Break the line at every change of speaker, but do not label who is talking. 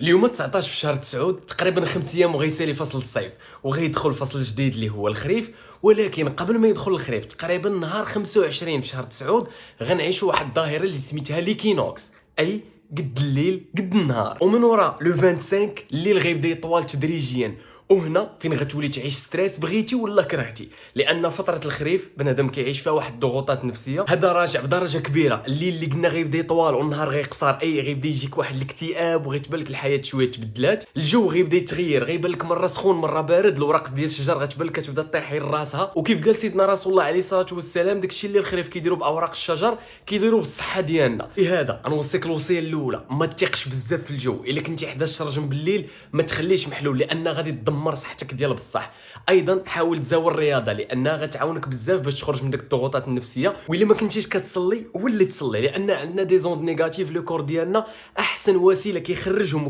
اليوم 19 في شهر 9 تقريبا 5 ايام وغيسالي فصل الصيف وغيدخل فصل جديد اللي هو الخريف. ولكن قبل ما يدخل الخريف تقريبا نهار 25 في شهر 9 غنعيشوا واحد الظاهره اللي سميتها ليكينوكس، اي قد الليل قد النهار. ومن وراء لو 25 الليل غيبدا يطول تدريجيا، وهنا فين غتولي تعيش ستريس بغيتي ولا كرهتي، لان فتره الخريف بنادم كيعيش فيها واحد الضغوطات نفسيه. هذا راجع بدرجه كبيره، الليل اللي قلنا غيبدا يطول والنهار غيقصر، اي غيبدا يجيك واحد الاكتئاب وغيتبان لك الحياه شويه تبدلات، الجو غيبدا يتغير، غيبان لك مره سخون مره بارد، الوراق ديال الشجر غتبان لك كتبدا طيحي لراسها. وكيف قال سيدنا رسول الله عليه الصلاه والسلام، داكشي اللي الخريف كيديروا باوراق الشجر كيديروا بالصحه ديالنا. لهذا نوصيك الوصيه الاولى، ما تثقش بزاف في الجو. الا كنتي 11 رجم بالليل ما تخليش محلول، لان غادي تدمر صحتك ديال بصح. ايضا حاول تزاول الرياضه لانها غتعاونك بزاف باش تخرج من ديك الضغوطات النفسيه. والا ما كنتيش كتصلي ولي تصلي، لان عندنا دي زوند نيجاتيف لو كور ديالنا احسن وسيله كيخرجهم